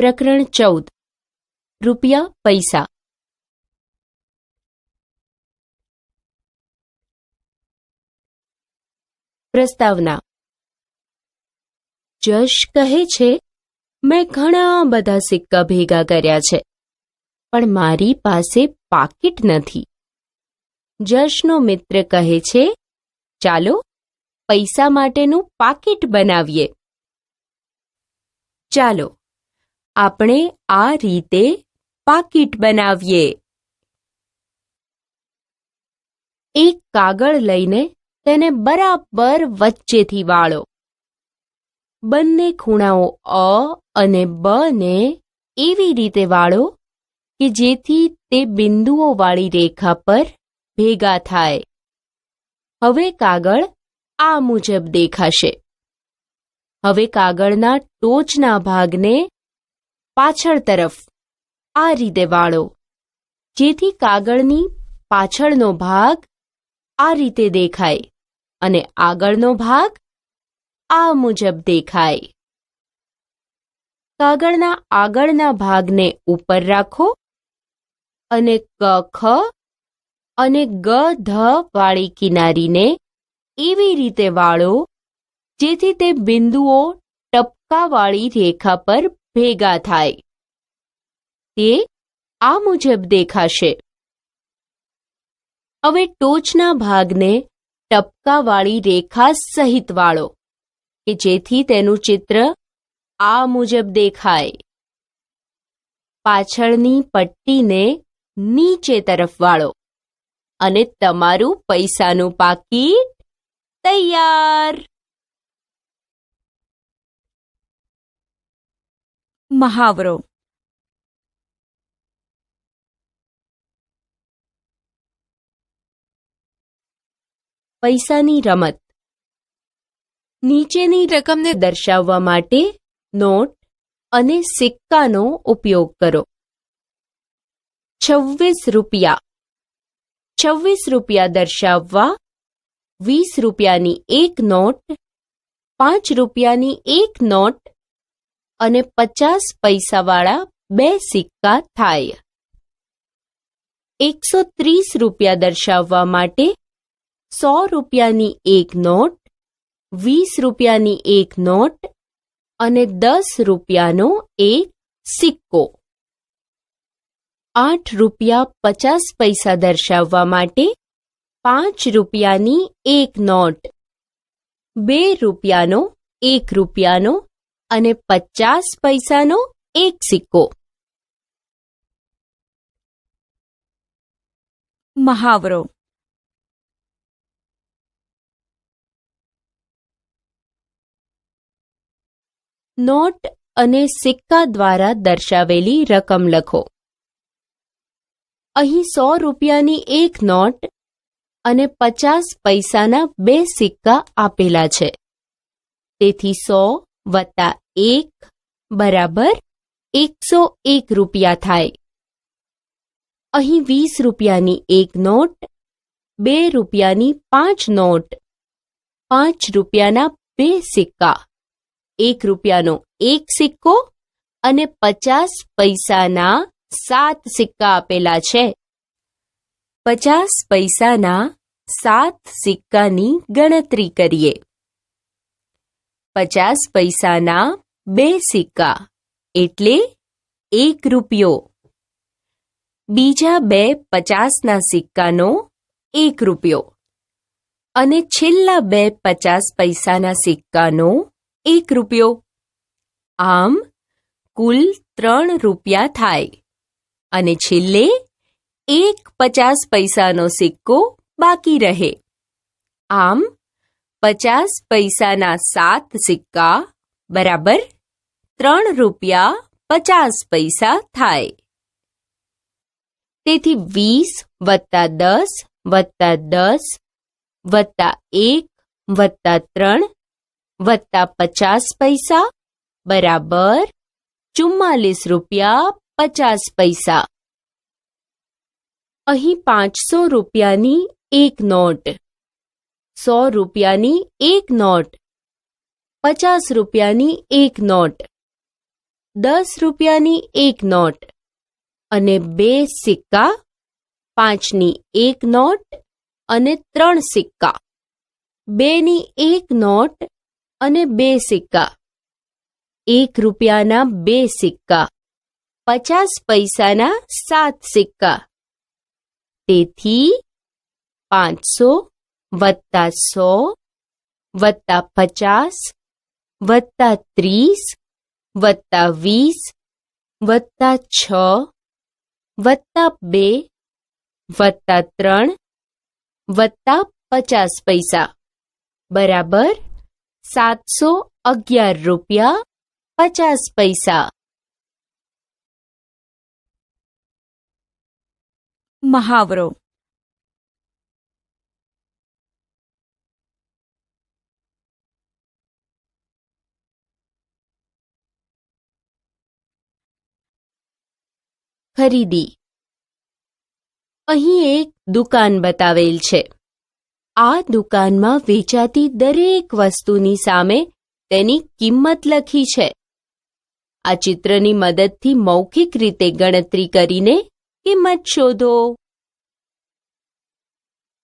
પ્રકરણ 14 રૂપિયા પૈસા. પ્રસ્તાવના. જશ કહે છે, મેં ઘણા બધા સિક્કા ભેગા કર્યા છે, પણ મારી પાસે પાકીટ નથી. જશનો મિત્ર કહે છે, ચાલો પૈસા માટેનું પાકીટ બનાવીએ. ચાલો આપણે આ રીતે પાકીટ બનાવીએ. એક કાગળ લઈને તેને બરાબર વચ્ચેથી વાળો. બંને ખૂણાઓ અ અને બ ને એવી રીતે વાળો કે જેથી તે બિંદુઓવાળી રેખા પર ભેગા થાય. હવે કાગળ આ મુજબ દેખાશે. હવે કાગળના ટોચના ભાગને પાછળ તરફ આ રીતે વાળો, જેથી કાગળની પાછળનો ભાગ આ રીતે દેખાય અને આગળનો ભાગ આ મુજબ દેખાય. કાગળના આગળના ભાગને ઉપર રાખો અને ક ખ અને ગ ધ વાળી કિનારીને એવી રીતે વાળો જેથી તે બિંદુઓ ટપકાવાળી રેખા પર ભેગા થાય. તે આ મુજબ દેખાશે. હવે ટોચના ભાગને ટપકાવાળી રેખા સહિત વાળો કે જેથી તેનું ચિત્ર આ મુજબ દેખાય. પાછળની પટ્ટીને નીચે તરફ વાળો અને તમારું પૈસાનું પાકીટ તૈયાર. મહાવરો. પૈસાની રમત. નીચેની રકમને દર્શાવવા માટે નોટ અને સિક્કાનો ઉપયોગ કરો. 26 રૂપિયા. 26 રૂપિયા દર્શાવવા 20 રૂપિયાની એક નોટ, 5 રૂપિયાની એક નોટ અને 50 પૈસાવાળા બે સિક્કા થાય. 130 રૂપિયા દર્શાવવા માટે 100 રૂપિયાની એક નોટ, 20 રૂપિયાની એક નોટ અને 10 રૂપિયાનો એક સિક્કો. 8 રૂપિયા 50 પૈસા દર્શાવવા માટે 5 રૂપિયાની એક નોટ, 2 રૂપિયાનો, 1 રૂપિયાનો અને 50 પૈસાનો એક સિક્કો. મહાવરો. નોટ અને સિક્કા દ્વારા દર્શાવેલી રકમ લખો. અહીં 100 રૂપિયાની એક નોટ અને 50 પૈસાના બે સિક્કા આપેલા છે. તેથી 100 વત્તા 1 બરાબર 101 રૂપિયા થાય. અહીં 20 રૂપિયાની એક નોટ, 2 રૂપિયાની 5 નોટ, 5 રૂપિયાના બે સિક્કા, 1 રૂપિયાનો એક સિક્કો અને 50 પૈસાના 7 સિક્કા આપેલા છે. 50 પૈસાના 7 સિક્કાની ગણતરી કરીએ. 50 પૈસાના બે સિક્કા એટલે 1 રૂપિયો. બીજા બે 50ના સિક્કાનો 1 રૂપિયો અને છેલ્લા બે 50 પૈસાના સિક્કાનો 1 રૂપિયો. આમ કુલ 3 રૂપિયા થાય અને છેલ્લે એક 50 પૈસાનો સિક્કો બાકી રહે. આમ 50 પૈસાના 7 સિક્કા બરાબર 3 રૂપિયા 50 પૈસા થાય. તેથી 20 વત્તા 10 વત્તા 10 વત્તા 1 વત્તા 3 વત્તા 50 પૈસા બરાબર 44 રૂપિયા 50 પૈસા. અહીં 500 રૂપિયાની એક નોટ, 100 રૂપિયાની એક નોટ, 50 રૂપિયાની એક નોટ ₹10ની એક નોટ અને 2 સિક્કા, 5ની એક નોટ અને 3 સિક્કા, 2ની એક નોટ અને 2 સિક્કા, ₹1ના 2 સિક્કા, 50 પૈસાના 7 સિક્કા. તેથી 500 વત્તા 100 વત્તા 50 વત્તા 30 વત્તા 20 વત્તા 6 વત્તા 2 વત્તા 3 વત્તા 50 પૈસા બરાબર ₹711.50. મહાવરો. ખરીદી. અહીં એક દુકાન બતાવેલ છે. આ દુકાનમાં વેચાતી દરેક વસ્તુની સામે તેની કિંમત લખી છે. આ ચિત્રની મદદથી મૌખિક રીતે ગણતરી કરીને કિંમત શોધો.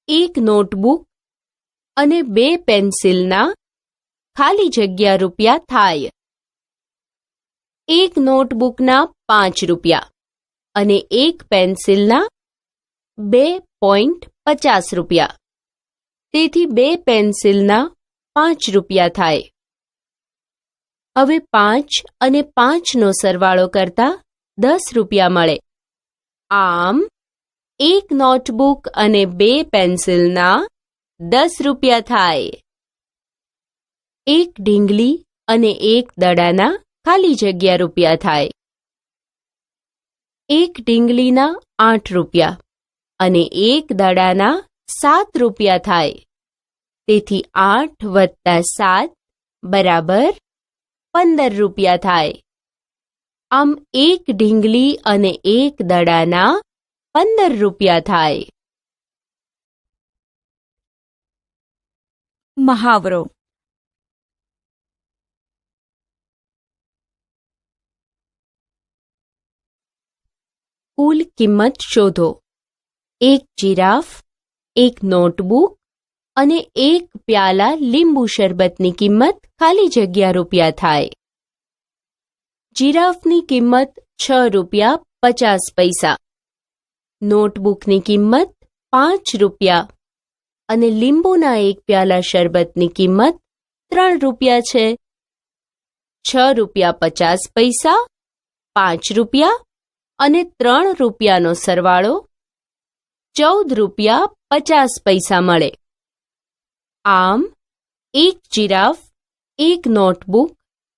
એક નોટબુક અને 2 પેન્સિલના ખાલી જગ્યા રૂપિયા થાય. એક નોટબુકના 5 રૂપિયા અને એક પેન્સિલના 2.50 રૂપિયા. તેથી 2 પેન્સિલના 5 રૂપિયા થાય. હવે 5 અને 5નો સરવાળો કરતા 10 રૂપિયા મળે. આમ એક નોટબુક અને 2 પેન્સિલના 10 રૂપિયા થાય. એક ઢીંગલી અને એક દડાના ખાલી જગ્યા રૂપિયા થાય. એક ઢીંગલીના 8 રૂપિયા અને એક દડાના 7 રૂપિયા થાય. તેથી 8 વત્તા 7 બરાબર 15 રૂપિયા થાય. આમ એક ઢીંગલી અને એક દડાના 15 રૂપિયા થાય. મહાવરો. કુલ કિંમત શોધો. એક જીરાફ, એક નોટબુક અને એક પ્યાલા લીંબુ શરબતની કિંમત ખાલી જગ્યા રૂપિયા થાય. જીરાફની કિંમત 6 રૂપિયા 50 પૈસા, નોટબુકની કિંમત 5 રૂપિયા અને લીંબુના એક પ્યાલા શરબતની કિંમત 3 રૂપિયા છે. 6 રૂપિયા 50 પૈસા, 5 રૂપિયા અને 3 રૂપિયાનો સરવાળો 14 રૂપિયા 50 પૈસા મળે. આમ એક જીરાફ, એક નોટબુક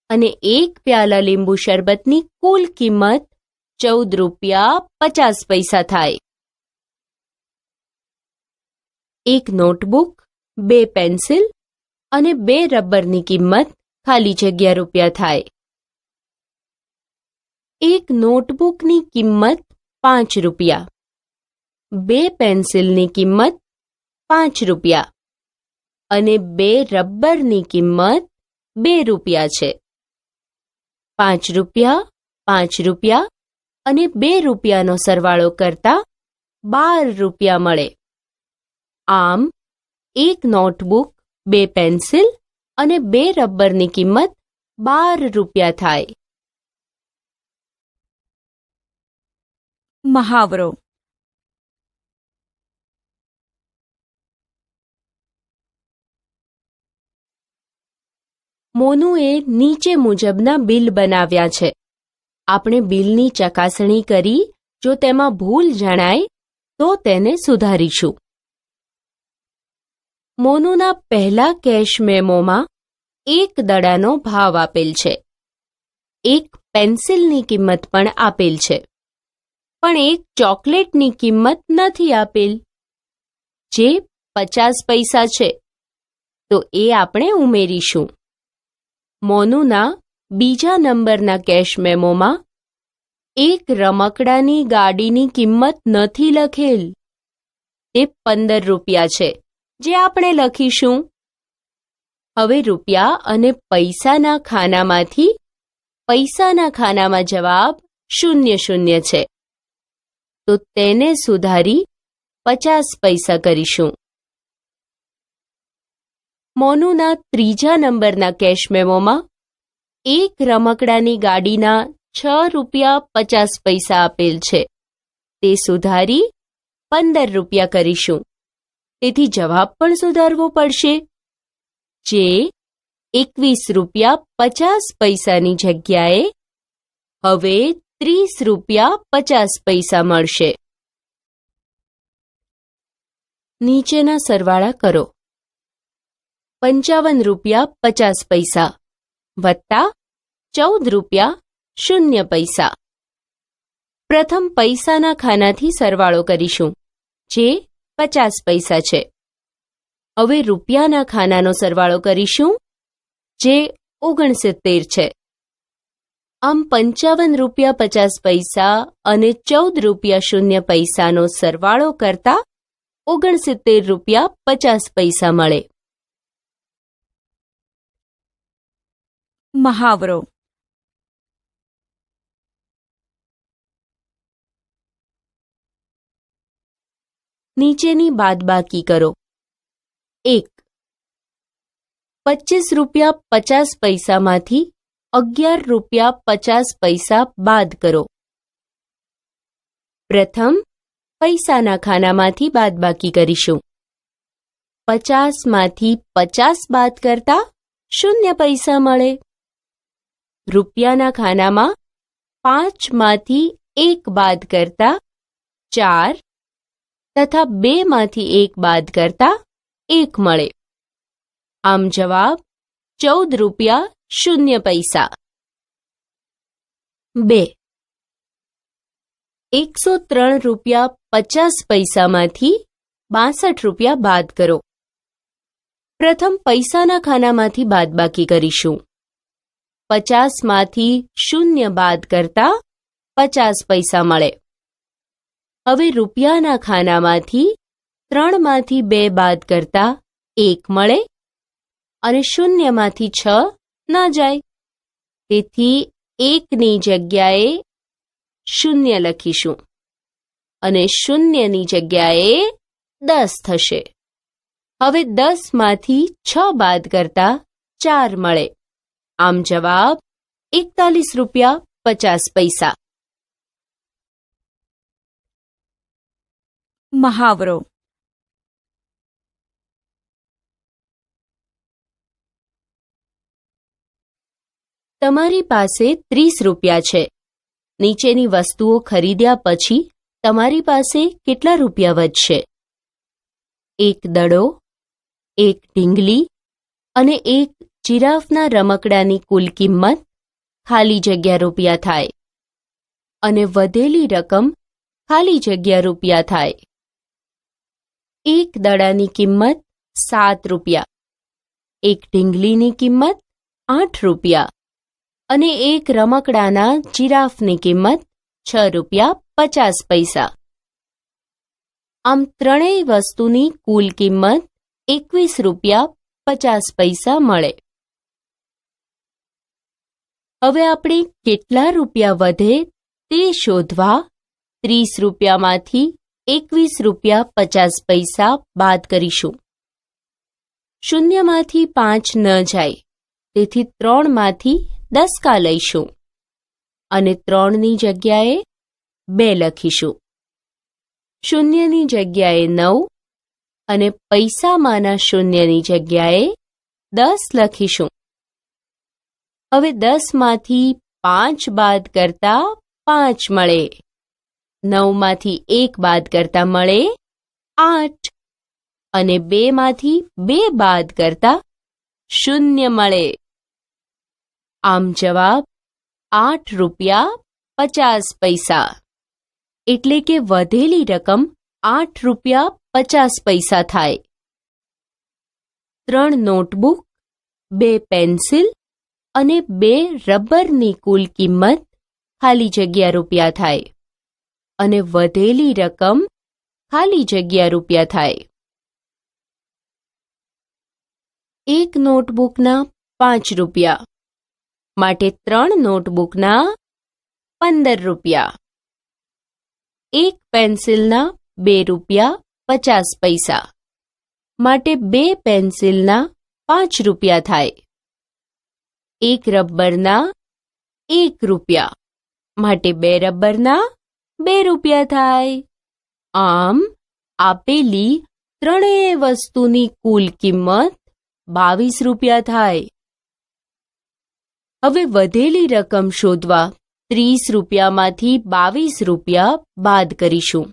અને એક પ્યાલા લીંબુ શરબતની કુલ કિંમત 14 રૂપિયા 50 પૈસા થાય. એક નોટબુક, 2 પેન્સિલ અને 2 રબરની કિંમત ખાલી જગ્યા રૂપિયા થાય. એક નોટબુકની કિંમત 5 રૂપિયા, 2 પેન્સિલની કિંમત 5 રૂપિયા અને 2 રબરની કિંમત 2 રૂપિયા છે. 5 રૂપિયા, 5 રૂપિયા અને 2 રૂપિયાનો સરવાળો કરતા 12 રૂપિયા મળે. આમ એક નોટબુક, 2 પેન્સિલ અને 2 રબરની કિંમત 12 રૂપિયા થાય. મહાવરો. મોનુએ નીચે મુજબના બિલ બનાવ્યા છે. આપણે બિલની ચકાસણી કરી જો તેમાં ભૂલ જણાય તો તેને સુધારીશું. મોનુના પહેલા કેશ મેમોમાં 1 દડાનો ભાવ આપેલ છે. 1 પેન્સિલની કિંમત પણ આપેલ છે. પણ 1 ચોકલેટની કિંમત નથી આપેલ, જે 50 પૈસા છે. તો એ આપણે ઉમેરીશું. મોનુના બીજા નંબરના કેશ મેમોમાં 1 રમકડાની ગાડીની કિંમત નથી લખેલ. તે 15 રૂપિયા છે, જે આપણે લખીશું. હવે રૂપિયા અને પૈસાના ખાનામાંથી પૈસાના ખાનામાં જવાબ 00 છે, તો તેને સુધારી 50 પૈસા કરીશું. મોનુના ત્રીજા નંબરના કેશ મેમોમાં એક રમકડાની ગાડીના 6 રૂપિયા 50 પૈસા આપેલ છે, તે સુધારી 15 રૂપિયા કરીશું. તેથી જવાબ પણ સુધારવો પડશે, જે 21 રૂપિયા 50 પૈસાની જગ્યાએ હવે 30 રૂપિયા 50 પૈસા મળશે. નીચેના સરવાળા કરો. 55 રૂપિયા 50 પૈસા વત્તા 14 રૂપિયા 0 પૈસા. પ્રથમ પૈસાના ખાનાથી સરવાળો કરીશું, જે 50 પૈસા છે. હવે રૂપિયાના ખાનાનો સરવાળો કરીશું, જે 69 છે. આમ 55 રૂપિયા 50 પૈસા અને 14 રૂપિયા 0 પૈસાનો સરવાળો કરતા 69 રૂપિયા 50 પૈસા મળે. મહાવરો. નીચેની બાદબાકી કરો. 1. 25 રૂપિયા 50 પૈસામાંથી 11 રૂપિયા 50 પૈસા બાદ કરો. પ્રથમ પૈસાના ખાનામાંથી બાદબાકી કરીશું. 50માંથી 50 બાદ કરતા 0 પૈસા મળે. રૂપિયાના ખાનામાં 5માંથી 1 બાદ કરતા 4 તથા 2માંથી 1 બાદ કરતા 1 મળે. આમ જવાબ 14 રૂપિયા 0 પૈસા. 2. 103 રૂપિયા 50 પૈસામાંથી 62 રૂપિયા બાદ કરો. પ્રથમ પૈસાના ખાનામાંથી બાદબાકી કરીશું. 50માંથી 0 બાદ કરતા 50 પૈસા મળે. હવે રૂપિયાના ખાનામાંથી 3માંથી 2 બાદ કરતા 1 મળે અને 0માંથી 6 ના જાય. તેથી 1ની જગ્યાએ 0 લખીશું અને 0ની જગ્યાએ 10 થશે. હવે 10માંથી 6 બાદ કરતા 4 મળે. આમ જવાબ 41 રૂપિયા 50 પૈસા. મહાવરો. તમારી પાસે 30 રૂપિયા છે. નીચેની વસ્તુઓ ખરીદ્યા પછી તમારી પાસે કેટલા રૂપિયા વધશે? 1 દડો, 1 ઢીંગલી અને 1 જીરાફના રમકડાની કુલ કિંમત ખાલી જગ્યા રૂપિયા થાય અને વધેલી રકમ ખાલી જગ્યા રૂપિયા થાય. 1 દડાની કિંમત 7 રૂપિયા, 1 ઢીંગલીની કિંમત 8 રૂપિયા અને 1 રમકડાના જીરાફની કિંમત 6 રૂપિયા 50 પૈસા. આમ ત્રણેય વસ્તુની કુલ કિંમત 21 રૂપિયા 50 પૈસા મળે. હવે આપણે કેટલા રૂપિયા વધે તે શોધવા 30 રૂપિયામાંથી 21 રૂપિયા 50 પૈસા બાદ કરીશું. 0માંથી 5 ન જાય, તેથી 3માંથી 10 લઈશું અને 3ની જગ્યાએ 2 લખીશું. 0ની જગ્યાએ 9 અને પૈસામાંના 0ની જગ્યાએ 10 લખીશું. હવે 10માંથી 5 બાદ કરતા 5 મળે. 9માંથી 1 બાદ કરતા મળે 8 અને 2માંથી 2 બાદ કરતા 0 મળે. આમ જવાબ 8 રૂપિયા 50 પૈસા. એટલે કે વધેલી રકમ 8 રૂપિયા 50 પૈસા થાય. 3 નોટબુક, 2 પેન્સિલ અને 2 રબરની કુલ કિંમત ખાલી જગ્યા રૂપિયા થાય અને વધેલી રકમ ખાલી જગ્યા રૂપિયા થાય. 1 નોટબુકના 5 રૂપિયા માટે 3 નોટબુકના 15 રૂપિયા. 1 પેન્સિલના 2 રૂપિયા 50 પૈસા માટે 2 પેન્સિલના 5 રૂપિયા થાય. 1 રબરના 1 રૂપિયા માટે 2 રબરના 2 રૂપિયા થાય. આમ આપેલી ત્રણેય વસ્તુની કુલ કિંમત 22 રૂપિયા થાય. હવે વધેલી રકમ શોધવા 30 રૂપિયામાંથી 22 રૂપિયા બાદ કરીશું.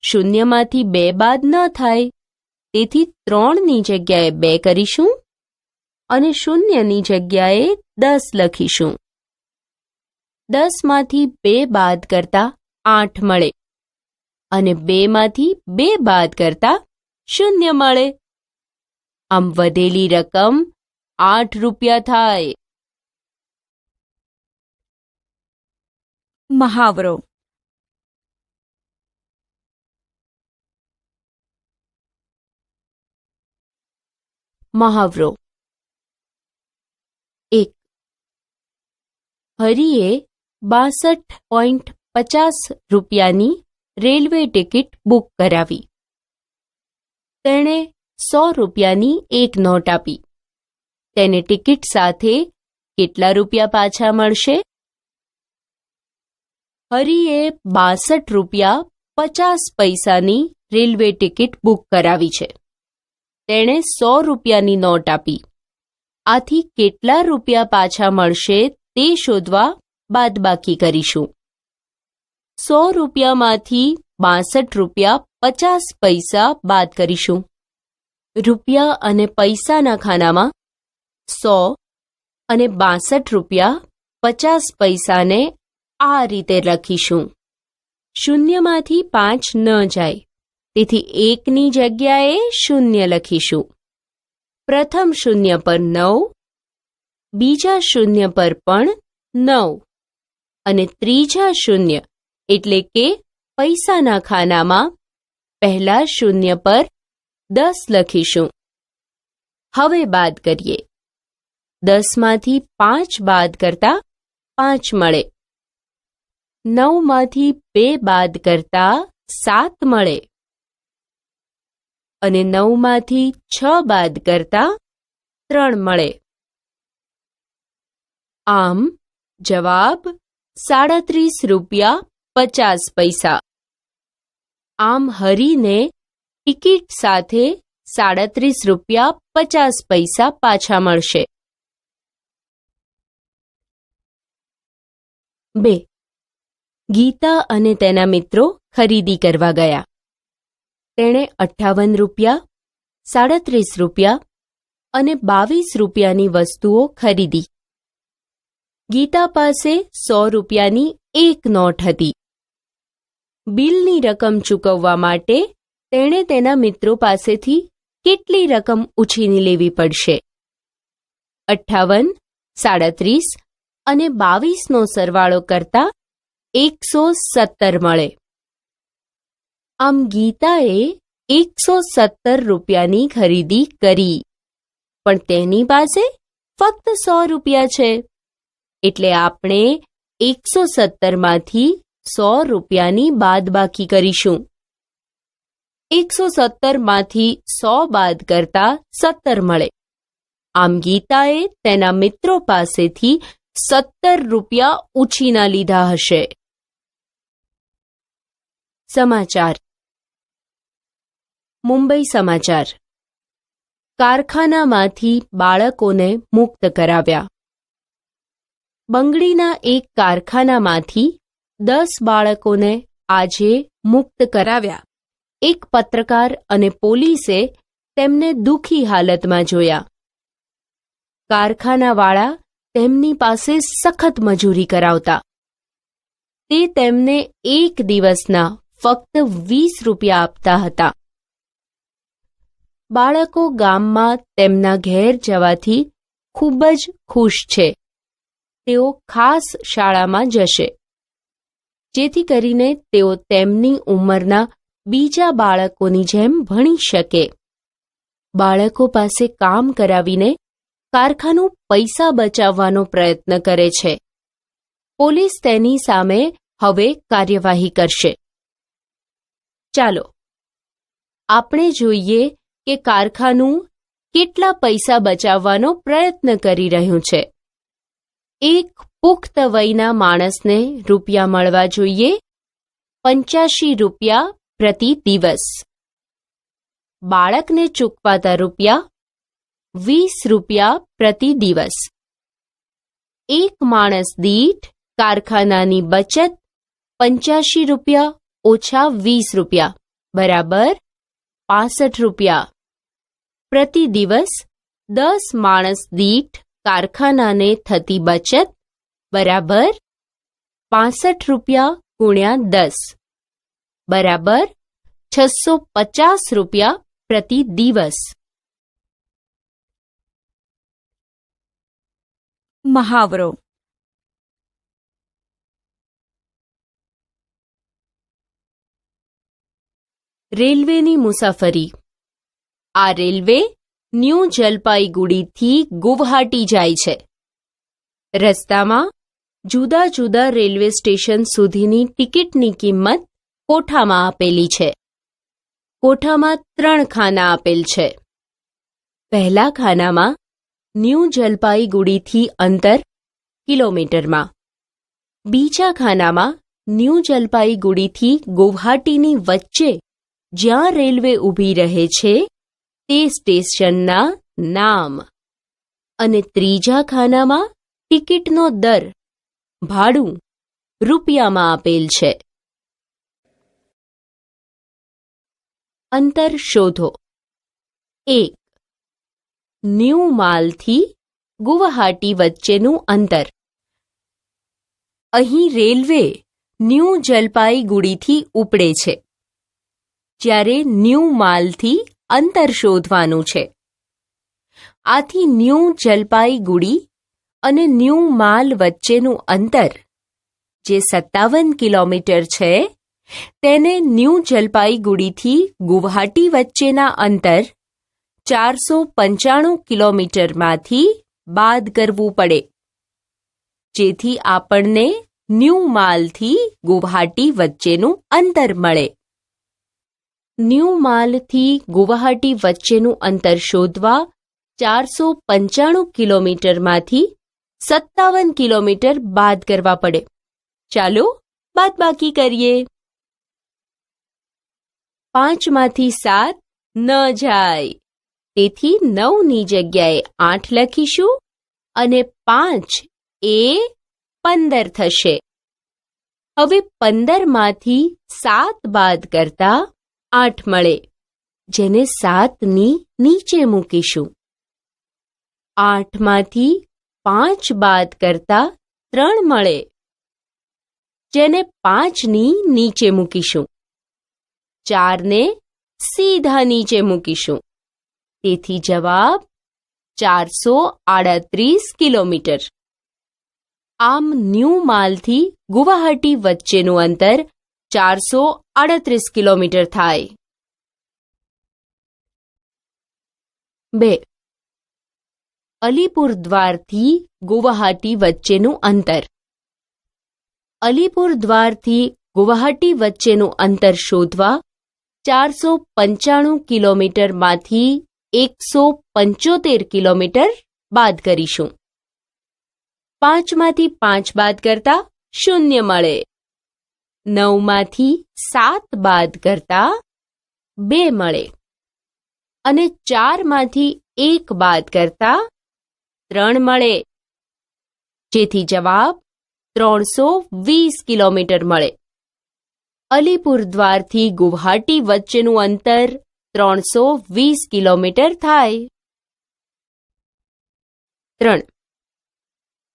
શૂન્યમાંથી 2 બાદ ન થાય, તેથી 3ની જગ્યાએ 2 કરીશું અને શૂન્યની જગ્યાએ 10 લખીશું. 10માંથી 2 બાદ કરતા 8 મળે અને 2માંથી 2 બાદ કરતા 0 મળે. આમ વધેલી રકમ 8 રૂપિયા થાય. મહાવરો. મહાવરો. 1. હરિએ 62.50 રૂપિયાની રેલવે ટિકિટ બુક કરાવી. તેણે 100 રૂપિયાની એક નોટ આપી. તેને ટિકિટ સાથે કેટલા રૂપિયા પાછા મળશે? હરિએ 62 રૂપિયા 50 પૈસાની રેલવે ટિકિટ બુક કરાવી છે. તેણે 100 રૂપિયાની નોટ આપી. આથી કેટલા રૂપિયા પાછા મળશે તે શોધવા બાદબાકી કરીશું. 100 રૂપિયામાંથી 62 રૂપિયા 50 પૈસા બાદ કરીશું. રૂપિયા અને પૈસાના ખાનામાં 100 અને 62 રૂપિયા 50 પૈસાને આ રીતે લખીશું. શૂન્યમાંથી 5 ન જાય, તેથી 1ની જગ્યાએ 0 લખીશું. પ્રથમ શૂન્ય પર 9, બીજા શૂન્ય પર પણ 9 અને ત્રીજા શૂન્ય એટલે કે પૈસાના ખાનામાં પહેલા શૂન્ય પર 10 લખીશું. હવે બાદ કરીએ. 10માંથી 5 બાદ કરતા 5 મળે. 9માંથી 2 બાદ કરતા 7 મળે અને 9માંથી 6 બાદ કરતા 3 મળે. આમ જવાબ 37 રૂપિયા 50 પૈસા. આમ હરીને ટિકિટ સાથે 37 રૂપિયા 50 પૈસા પાછા મળશે. 2. ગીતા અને તેના મિત્રો ખરીદી કરવા ગયા. તેણે 58 રૂપિયા, 37 રૂપિયા અને 22 રૂપિયાની વસ્તુઓ ખરીદી. ગીતા પાસે 100 રૂપિયાની એક નોટ હતી. બિલની રકમ ચૂકવવા માટે તેણે તેના મિત્રો પાસેથી કેટલી રકમ ઉછીની લેવી પડશે? 58, 37 અને 22નો સરવાળો કરતા 117 મળે. આમ ગીતાએ 117 રૂપિયાની ખરીદી કરી, પણ તેની પાસે ફક્ત 100 રૂપિયા છે. એટલે આપણે 117માંથી 100 રૂપિયાની બાદબાકી કરીશું. 117માંથી 100 બાદ કરતા 17 મળે. આમ ગીતાએ તેના મિત્રો પાસેથી 17 રૂપિયા ઉછીના લીધા હશે. સમાચાર. મુંબઈ સમાચાર. કારખાનામાંથી બાળકોને મુક્ત કરાવ્યા. બંગડીના એક કારખાનામાંથી 10 બાળકોને આજે મુક્ત કરાવ્યા. એક પત્રકાર અને પોલીસે તેમને દુઃખી હાલતમાં જોયા. કારખાનાવાળા તેમની પાસે સખત મજૂરી કરાવતા. તે તેમને એક દિવસના ફક્ત 20 રૂપિયા આપતા હતા. બાળકો ગામમાં તેમના ઘેર જવાથી ખૂબ જ ખુશ છે. તેઓ ખાસ શાળામાં જશે, જેથી કરીને તેઓ તેમની ઉંમરના બીજા બાળકોની જેમ ભણી શકે. બાળકો પાસે કામ કરાવીને કારખાનું પૈસા બચાવવાનો પ્રયત્ન કરે છે. પોલીસ તેની સામે હવે કાર્યવાહી કરશે. ચાલો આપણે જોઈએ કે કારખાનું કેટલા પૈસા બચાવવાનો પ્રયત્ન કરી રહ્યું છે. એક પુખ્ત વયના માણસને રૂપિયા મળવા જોઈએ 85 રૂપિયા પ્રતિ દિવસ. બાળકને ચૂકવાતા રૂપિયા 20 રૂપિયા પ્રતિ દિવસ. એક માણસ દીઠ કારખાનાની બચત 85 રૂપિયા ઓછા 20 રૂપિયા બરાબર 65 રૂપિયા. પ્રતિ દિવસ 10 માણસ દીઠ કારખાનાને થતી બચત બરાબર 65 રૂપિયા ગુણ્યા 10 બરાબર 650 રૂપિયા પ્રતિ દિવસ. મહાવરો. રેલવેની મુસાફરી. આ રેલવે ન્યૂ જલપાઈગુડીથી ગુવાહાટી જાય છે. રસ્તામાં જુદા જુદા રેલવે સ્ટેશન સુધીની ટિકિટની કિંમત કોઠામાં આપેલી છે. કોઠામાં 3 ખાના આપેલ છે. પહેલા ખાનામાં ન્યૂ જલપાઈગુડીથી અંતર કિલોમીટરમાં. બીજા ખાનામાં ન્યૂ જલપાઈગુડીથી ગુવાહાટીની વચ્ચે જ્યાં રેલવે ઊભી રહે છે તે સ્ટેશનના નામ. અને ત્રીજા ખાનામાં ટિકિટનો દર ભાડું રૂપિયામાં આપેલ છે. અંતર શોધો. 1. ન્યૂ માલથી ગુવાહાટી વચ્ચેનું અંતર. અહીં રેલવે ન્યૂ જલપાઈગુડીથી ઉપડે છે, જ્યારે ન્યૂ માલથી અંતર શોધવાનું છે. આથી ન્યૂ જલપાઈગુડી અને ન્યૂ માલ વચ્ચેનું અંતર જે 57 કિલોમીટર છે તેને ન્યૂ જલપાઈગુડીથી ગુવાહાટી વચ્ચેના અંતર 495 કિલોમીટરમાંથી બાદ કરવું પડે, જેથી આપણને ન્યૂ માલથી ગુવાહાટી વચ્ચેનું અંતર મળે. ન્યૂ માલથી ગુવાહાટી વચ્ચેનું અંતર શોધવા 495 કિલોમીટરમાંથી 57 કિલોમીટર બાદ કરવા પડે. ચાલો બાદબાકી કરીએ. 5માંથી 7 ન જાય, તેથી 9ની જગ્યાએ 8 લખીશું અને 5 એ 15 થશે. હવે 15માંથી 7 બાદ કરતા 8 મળે, જેને 7ની નીચે મૂકીશું. 8માંથી 5 બાદ કરતા 3 મળે, જેને 5ની નીચે મૂકીશું. 4ને સીધા નીચે મૂકીશું. તેથી જવાબ 438 કિલોમીટર. આમ ન્યૂ માલથી ગુવાહાટી વચ્ચેનું અંતર 438 કિલોમીટર થાય. 2. અલીપુરદ્વારથી ગુવાહાટી વચ્ચેનું અંતર. અલીપુરદ્વારથી ગુવાહાટી વચ્ચેનું અંતર શોધવા 495 કિલોમીટરમાંથી 175 કિલોમીટર બાદ કરીશું. 5માંથી 5 બાદ કરતા 0 મળે. 9માંથી 7 બાદ કરતા 2 મળે અને 4માંથી 1 બાદ કરતા 3 મળે, જેથી જવાબ 320 કિલોમીટર મળે. અલીપુરદ્વારથી ગુવાહાટી વચ્ચેનું અંતર 320 કિલોમીટર થાય. 3.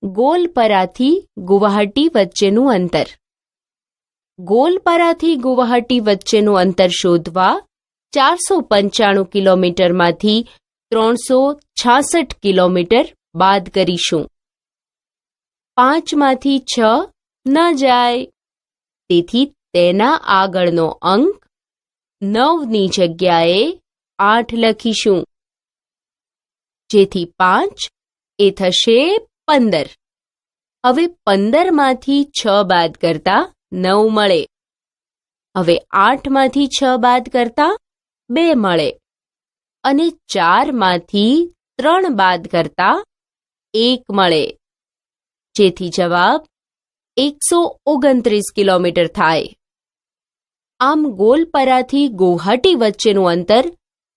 ગોલપરાથી ગુવાહાટી વચ્ચેનું અંતર. ગોલપરાથી ગુવાહાટી વચ્ચેનું અંતર શોધવા 495 કિલોમીટરમાંથી 366 કિલોમીટર બાદ કરીશું. 5માંથી 6 ન જાય, તેથી તેના આગળનો અંક 9ની જગ્યાએ 8 લખીશું, જેથી 5 એ થશે 15. હવે 15માંથી 6 બાદ કરતા 9 મળે. હવે 8માંથી 6 બાદ કરતા 2 મળે અને 4માંથી 3 બાદ કરતા 1 મળે, જેથી જવાબ 129 કિલોમીટર થાય. આમ ગોલપરાથી ગુવાહાટી વચ્ચેનું અંતર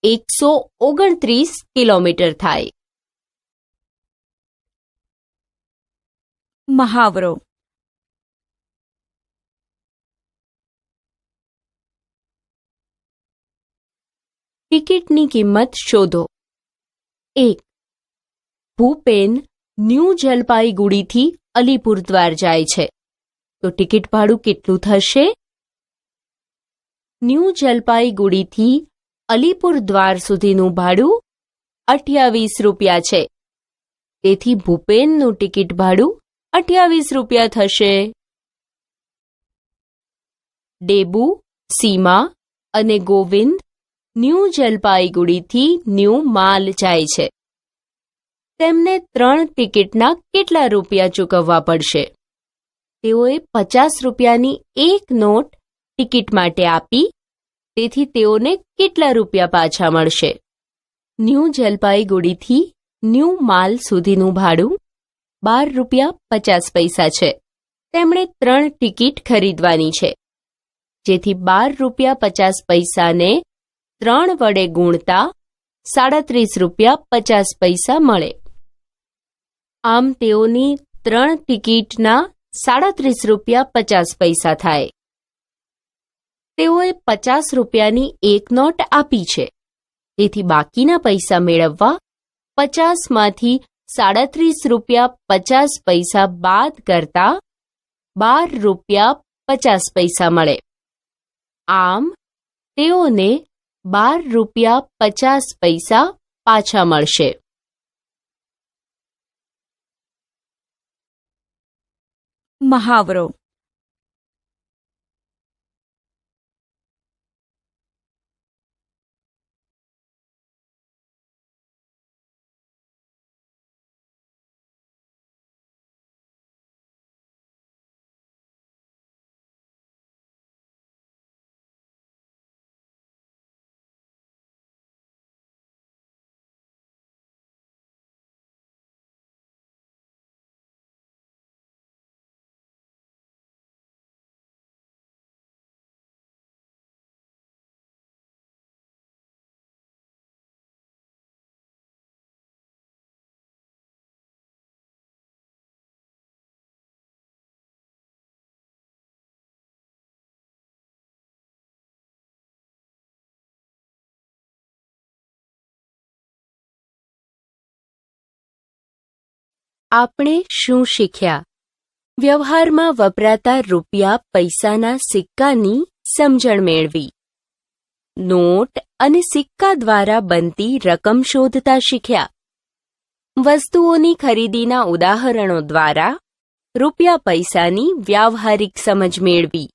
129 કિલોમીટર થાય. મહાવરો. ટિકિટની કિંમત શોધો. 1. ભૂપેન ન્યૂ જલપાઈગુડીથી અલીપુરદ્વાર જાય છે, તો ટિકિટ ભાડું કેટલું થશે? ન્યૂ જલપાઈગુડીથી અલીપુરદ્વાર સુધીનું ભાડું 28 રૂપિયા છે, તેથી ભૂપેનનું ટિકિટ ભાડું 28 રૂપિયા થશે. ડેબુ, સીમા અને ગોવિંદ ન્યૂ જલપાઈગુડીથી ન્યૂ માલ જાય છે. તેમને 3 ટિકિટના કેટલા રૂપિયા ચૂકવવા પડશે? તેઓએ 50 રૂપિયાની એક નોટ ટિકિટ માટે આપી, તેથી તેઓને કેટલા રૂપિયા પાછા મળશે? ન્યૂ જલપાઈગુડીથી ન્યૂ માલ સુધીનું ભાડું 12 રૂપિયા 50 પૈસા છે. તેમણે 3 ટિકિટ ખરીદવાની છે, જેથી 12 રૂપિયા 50 પૈસાને 3 વડે ગુણતા 37 રૂપિયા 50 પૈસા મળે. આમ તેઓની 3 ટિકિટના 37 રૂપિયા 50 પૈસા થાય. તેઓએ 50 રૂપિયાની એક નોટ આપી છે, તેથી બાકીના પૈસા મેળવવા 50માંથી 37 રૂપિયા 50 પૈસા બાદ કરતા 12 રૂપિયા 50 પૈસા મળે. આમ તેઓને 12 રૂપિયા 50 પૈસા પાછા મળશે. મહાવરો. આપણે શું શીખ્યા? વ્યવહારમાં વપરાતા રૂપિયા પૈસાના સિક્કાની સમજણ મેળવી. નોટ અને સિક્કા દ્વારા બનતી રકમ શોધતા શીખ્યા. વસ્તુઓની ખરીદીના ઉદાહરણો દ્વારા રૂપિયા પૈસાની વ્યાવહારિક સમજ મેળવી.